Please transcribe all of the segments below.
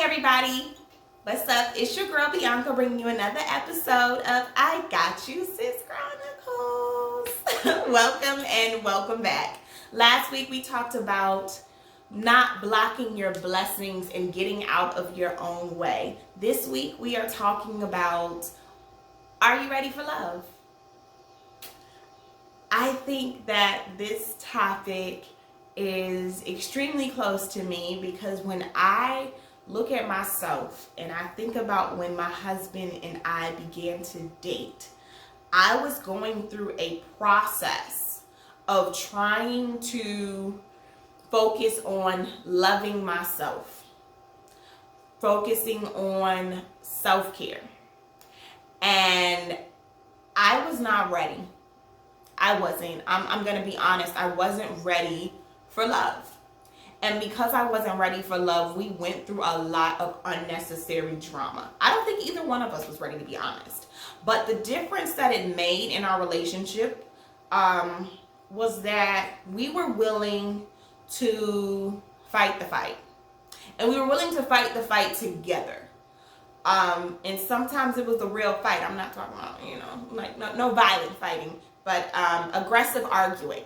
everybody. What's up? It's your girl Bianca bringing you another episode of I Got You Sis Chronicles. Welcome and welcome back. Last week we talked about not blocking your blessings and getting out of your own way. This week we are talking about, are you ready for love? I think that this topic is extremely close to me because when I look at myself and I think about when my husband and I began to date, I was going through a process of trying to focus on loving myself, focusing on self-care. And I was not ready. I wasn't. I'm going to be honest. I wasn't ready for love. And because I wasn't ready for love, we went through a lot of unnecessary drama. I don't think either one of us was ready, to be honest. But the difference that it made in our relationship was that we were willing to fight the fight. And we were willing to fight the fight together. And sometimes it was the real fight. I'm not talking about, like no violent fighting, but aggressive arguing.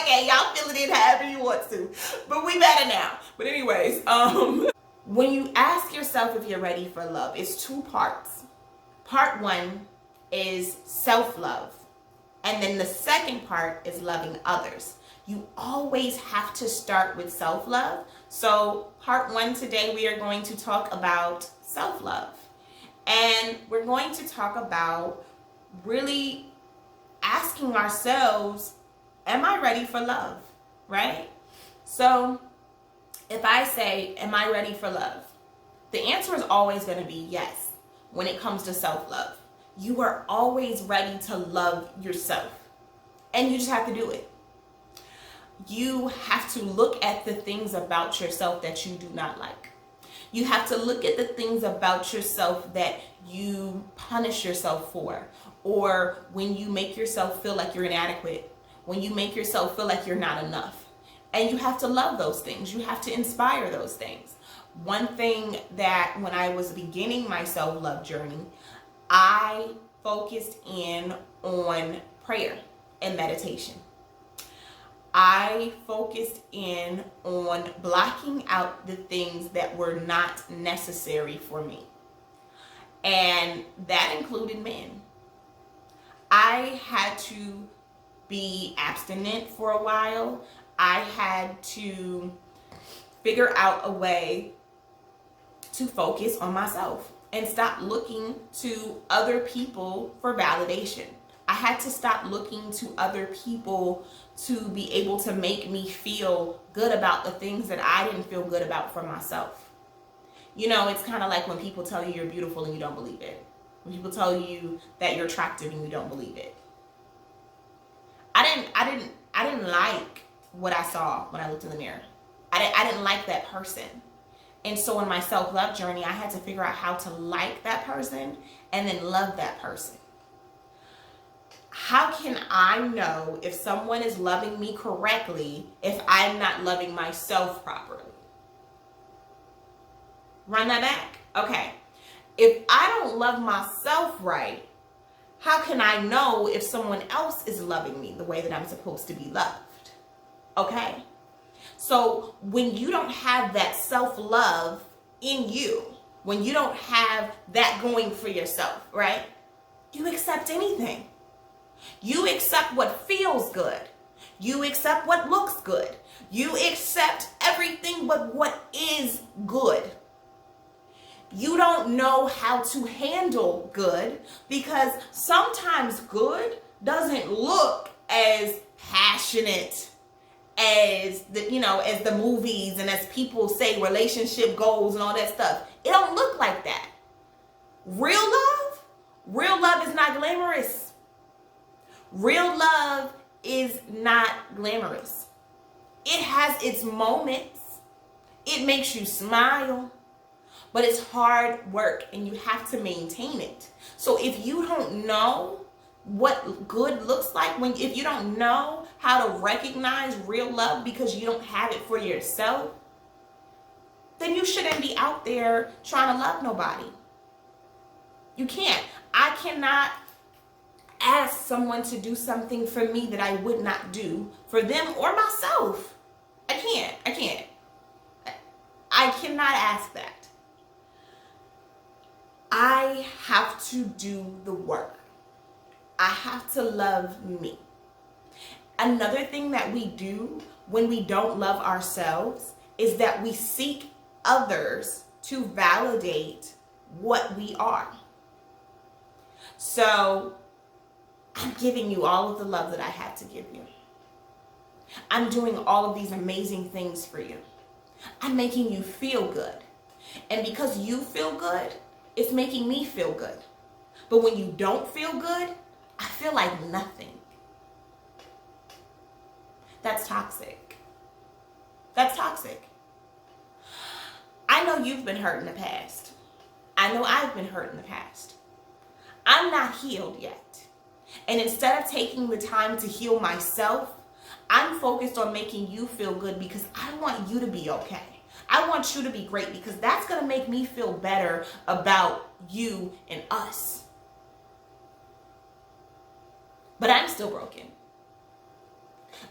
Okay, y'all fill it in however you want to, but we better now. But anyways, when you ask yourself if you're ready for love, it's two parts. Part one is self-love, and then the second part is loving others. You always have to start with self-love. So part one today, we are going to talk about self-love, and we're going to talk about really asking ourselves, am I ready for love, right? So if I say, am I ready for love? The answer is always going to be yes when it comes to self-love. You are always ready to love yourself, and you just have to do it. You have to look at the things about yourself that you do not like. You have to look at the things about yourself that you punish yourself for, or when you make yourself feel like you're inadequate, when you make yourself feel like you're not enough. And you have to love those things. You have to inspire those things. One thing that when I was beginning my self-love journey, I focused in on prayer and meditation. I focused in on blocking out the things that were not necessary for me. And that included men. I had to be abstinent for a while. I had to figure out a way to focus on myself and stop looking to other people for validation. I had to stop looking to other people to be able to make me feel good about the things that I didn't feel good about for myself. It's kind of like when people tell you you're beautiful and you don't believe it. When people tell you that you're attractive and you don't believe it. I didn't like what I saw when I looked in the mirror. I didn't like that person. And so in my self-love journey, I had to figure out how to like that person and then love that person. How can I know if someone is loving me correctly if I'm not loving myself properly? Run that back. Okay. If I don't love myself right, how can I know if someone else is loving me the way that I'm supposed to be loved? Okay? So when you don't have that self-love in you, when you don't have that going for yourself, right? You accept anything. You accept what feels good. You accept what looks good. You accept everything but what is good. You don't know how to handle good because sometimes good doesn't look as passionate as the movies and as people say relationship goals and all that stuff. It don't look like that. Real love is not glamorous. Real love is not glamorous. It has its moments. It makes you smile. But it's hard work and you have to maintain it. So if you don't know what good looks like, if you don't know how to recognize real love because you don't have it for yourself, then you shouldn't be out there trying to love nobody. You can't. I cannot ask someone to do something for me that I would not do for them or myself. I can't. I cannot ask that. I have to do the work. I have to love me. Another thing that we do when we don't love ourselves is that we seek others to validate what we are. So I'm giving you all of the love that I have to give you. I'm doing all of these amazing things for you. I'm making you feel good. And because you feel good, it's making me feel good. But when you don't feel good, I feel like nothing. That's toxic. That's toxic. I know you've been hurt in the past. I know I've been hurt in the past. I'm not healed yet. And instead of taking the time to heal myself, I'm focused on making you feel good because I want you to be okay. I want you to be great because that's going to make me feel better about you and us. But I'm still broken.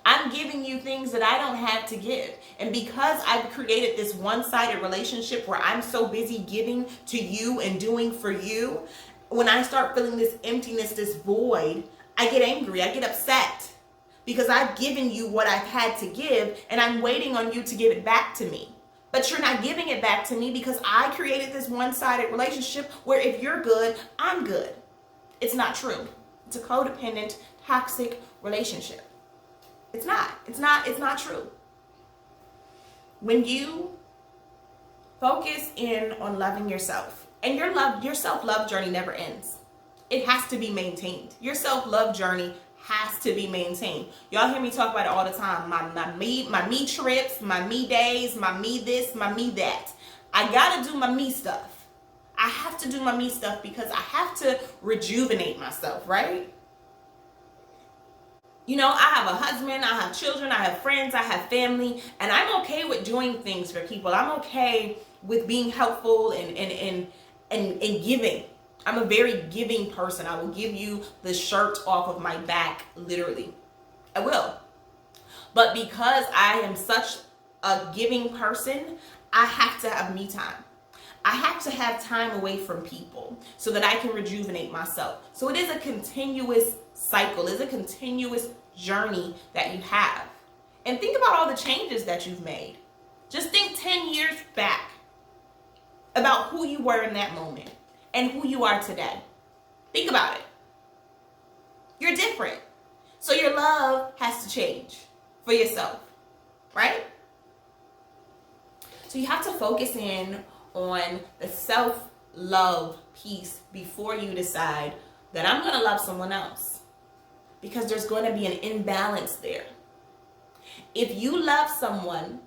I'm giving you things that I don't have to give. And because I've created this one-sided relationship where I'm so busy giving to you and doing for you, when I start feeling this emptiness, this void, I get angry, I get upset. Because I've given you what I've had to give and I'm waiting on you to give it back to me. But you're not giving it back to me because I created this one-sided relationship where if you're good, I'm good. It's not true. It's a codependent, toxic relationship. It's not true. When you focus in on loving yourself, and your self-love journey never ends. It has to be maintained. Your self-love journey has to be maintained. Y'all hear me talk about it all the time. My me trips, my me days, my me this, my me that. I gotta do my me stuff. I have to do my me stuff because I have to rejuvenate myself, right? You know, I have a husband, I have children, I have friends, I have family, and I'm okay with doing things for people. I'm okay with being helpful and giving. I'm a very giving person. I will give you the shirt off of my back, literally. I will. But because I am such a giving person, I have to have me time. I have to have time away from people so that I can rejuvenate myself. So it is a continuous cycle. It's a continuous journey that you have. And think about all the changes that you've made. Just think 10 years back about who you were in that moment and who you are today. Think about it. You're different. So your love has to change for yourself, right? So you have to focus in on the self-love piece before you decide that I'm going to love someone else, because there's going to be an imbalance there. If you love someone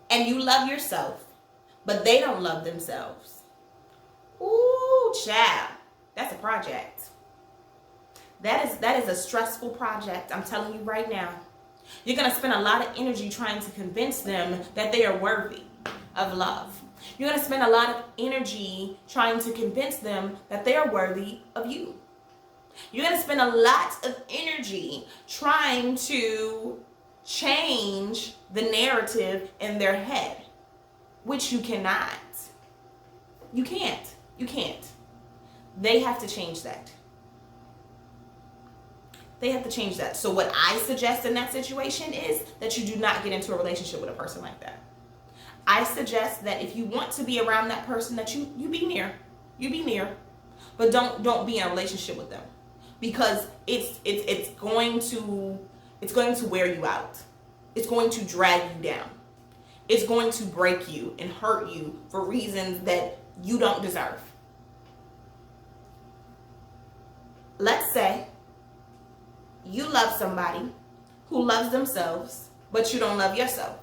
and you love yourself, but they don't love themselves, ooh, child, that's a project. That is a stressful project. I'm telling you right now. You're going to spend a lot of energy trying to convince them that they are worthy of love. You're going to spend a lot of energy trying to convince them that they are worthy of you. You're going to spend a lot of energy trying to change the narrative in their head, which you cannot. You can't. You can't. They have to change that. They have to change that. So what I suggest in that situation is that you do not get into a relationship with a person like that. I suggest that if you want to be around that person, that you be near. You be near. But don't be in a relationship with them. Because it's going to wear you out. It's going to drag you down. It's going to break you and hurt you for reasons that you don't deserve. Let's say you love somebody who loves themselves, but you don't love yourself.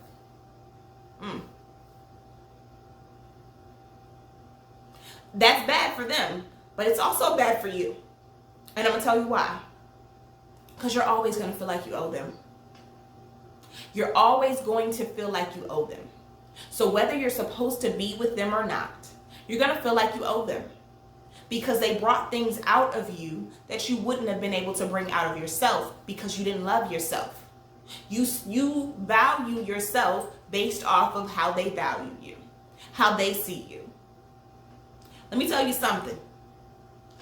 That's bad for them, but it's also bad for you. And I'm going to tell you why. Because you're always going to feel like you owe them. You're always going to feel like you owe them. So whether you're supposed to be with them or not, you're going to feel like you owe them. Because they brought things out of you that you wouldn't have been able to bring out of yourself because you didn't love yourself. You value yourself based off of how they value you, how they see you. Let me tell you something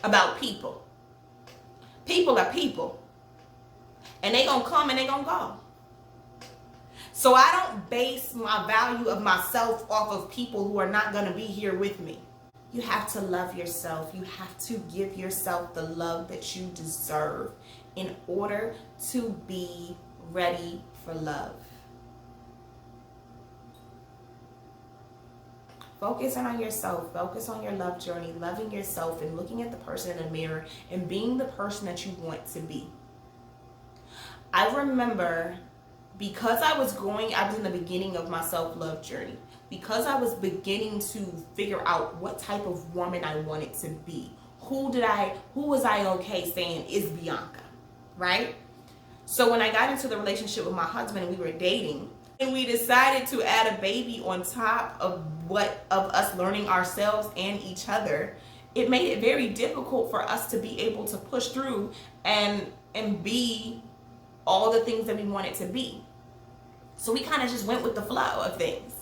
about people. People are people. And they gonna come and they gonna go. So I don't base my value of myself off of people who are not gonna be here with me. You have to love yourself. You have to give yourself the love that you deserve in order to be ready for love. Focus on yourself. Focus on your love journey, loving yourself and looking at the person in the mirror and being the person that you want to be. I remember because I was in the beginning of my self-love journey, because I was beginning to figure out what type of woman I wanted to be. Who was I okay saying is Bianca, right? So when I got into the relationship with my husband and we were dating, and we decided to add a baby on top of us learning ourselves and each other, it made it very difficult for us to be able to push through and be all the things that we wanted to be. So we kind of just went with the flow of things.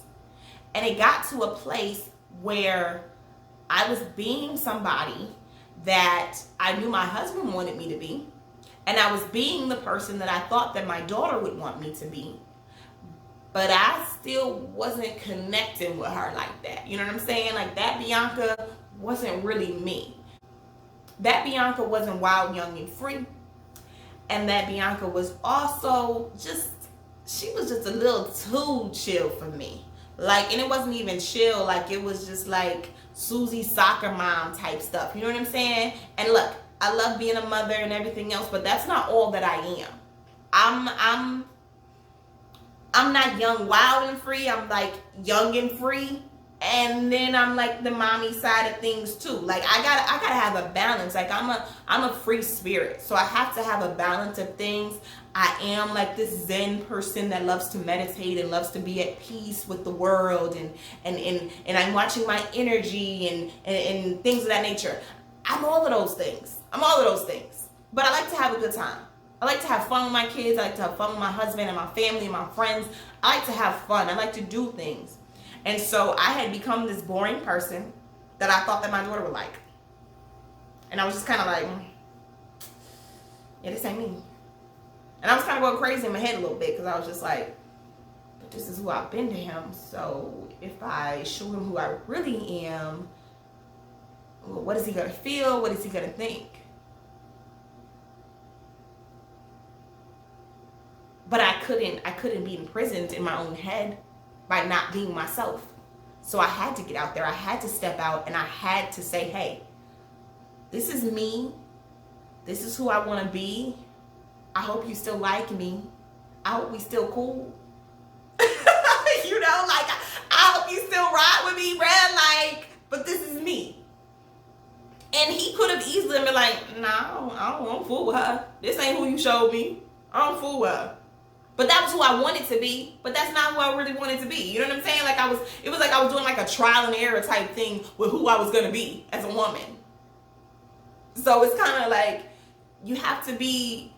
And it got to a place where I was being somebody that I knew my husband wanted me to be. And I was being the person that I thought that my daughter would want me to be. But I still wasn't connecting with her like that. You know what I'm saying? Like that Bianca wasn't really me. That Bianca wasn't wild, young, and free. And that Bianca was also she was just a little too chill for me. Like, and it wasn't even chill. Like, it was just like Susie soccer mom type stuff. You know what I'm saying? And look, I love being a mother and everything else, but that's not all that I am. I'm not young, wild, and free. I'm like young and free. And then I'm like the mommy side of things too. Like I gotta have a balance. Like I'm a free spirit. So I have to have a balance of things. I am like this Zen person that loves to meditate and loves to be at peace with the world and I'm watching my energy and things of that nature. I'm all of those things. But I like to have a good time. I like to have fun with my kids. I like to have fun with my husband and my family and my friends. I like to have fun. I like to do things. And so I had become this boring person that I thought that my daughter would like. And I was just kind of like, yeah, this ain't me. And I was kind of going crazy in my head a little bit because I was just like, but this is who I've been to him. So if I show him who I really am, well, what is he going to feel? What is he going to think? But I couldn't be imprisoned in my own head by not being myself. So I had to get out there. I had to step out and I had to say, hey, this is me. This is who I want to be. I hope you still like me. I hope we still cool. You know, like, I hope you still ride with me, Brad. Like, but this is me. And he could have easily been like, no, I don't want to fool with her. This ain't who you showed me. I don't fool with her. But that was who I wanted to be, but that's not who I really wanted to be. You know what I'm saying? Like it was like I was doing like a trial and error type thing with who I was going to be as a woman. So it's kind of like you have to be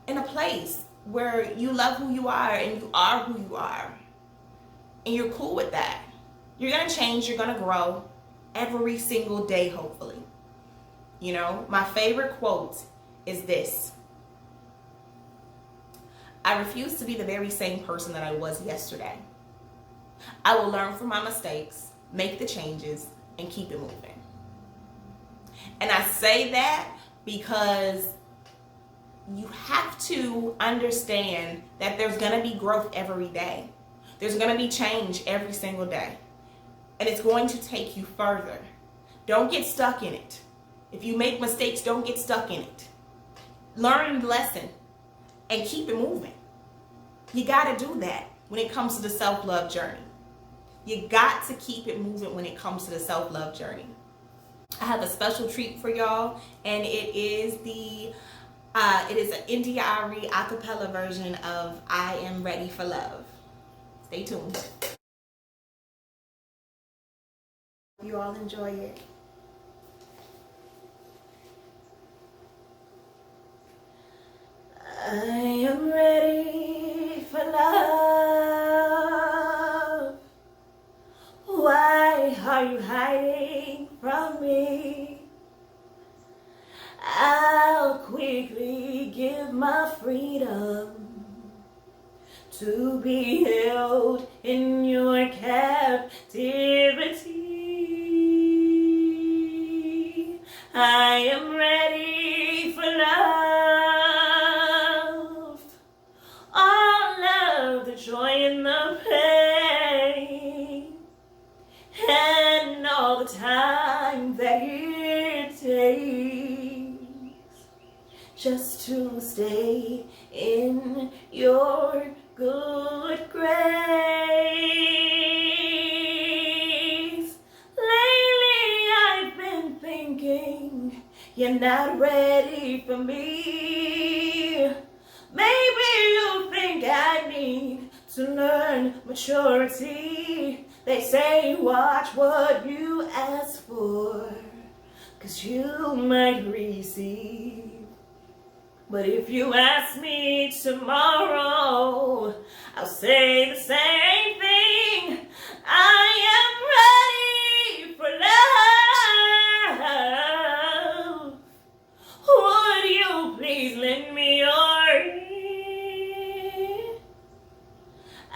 in a place where you love who you are and you are who you are. And you're cool with that. You're going to change, you're going to grow every single day, hopefully. You know, my favorite quote is this: I refuse to be the very same person that I was yesterday. I will learn from my mistakes, make the changes, and keep it moving. And I say that because you have to understand that there's going to be growth every day. There's going to be change every single day. And it's going to take you further. Don't get stuck in it. If you make mistakes, don't get stuck in it. Learn the lesson and keep it moving. You got to do that when it comes to the self-love journey. You got to keep it moving when it comes to the self-love journey. I have a special treat for y'all, and it is an India Arie acapella version of I Am Ready for Love. Stay tuned. You all enjoy it. I am ready for love. Why are you hiding from me? I'll quickly give my freedom to be held in your captivity. I am ready for love. All of the joy and the pain, and all the time that it takes just to stay in your good grace. Lately I've been thinking you're not ready for me. Maybe you think I need to learn maturity. They say watch what you ask for, 'cause you might receive. But if you ask me tomorrow, I'll say the same thing. I am ready for love. Would you please lend me your ear?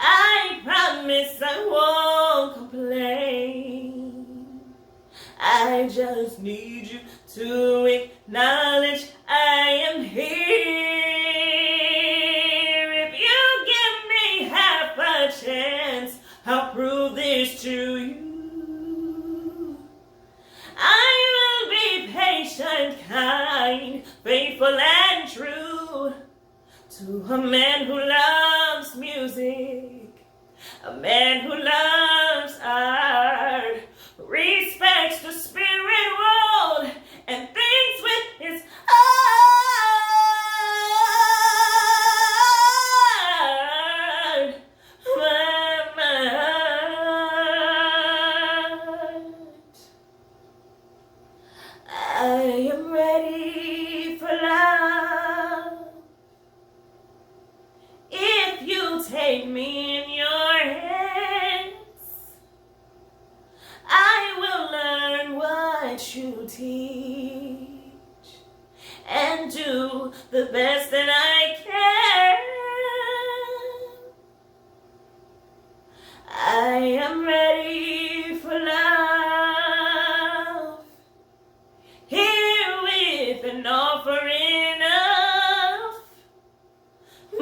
I promise I won't complain. I just need you to acknowledge I am here. If you give me half a chance, I'll prove this to you. I will be patient, kind, faithful and true to a man who loves music, a man who loves art, respects the spirit world, and thinks with his heart. My mind. I am ready for love. If you take me in your hands, I will learn what you teach and do the best that I can. I am ready for love. Herewith an offering of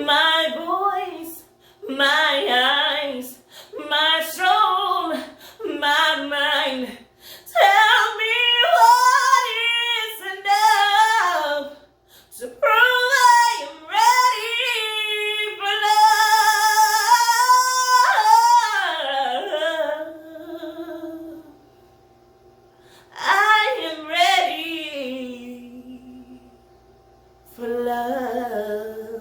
my voice, my eyes, my soul, my mind. Tell me what is enough to prove I am ready for love. I am ready for love.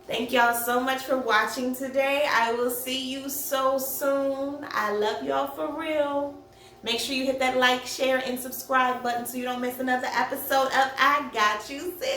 Thank y'all so much for watching today. I will see you so soon. I love y'all for real. Make sure you hit that like, share, and subscribe button so you don't miss another episode of I Got You Sis.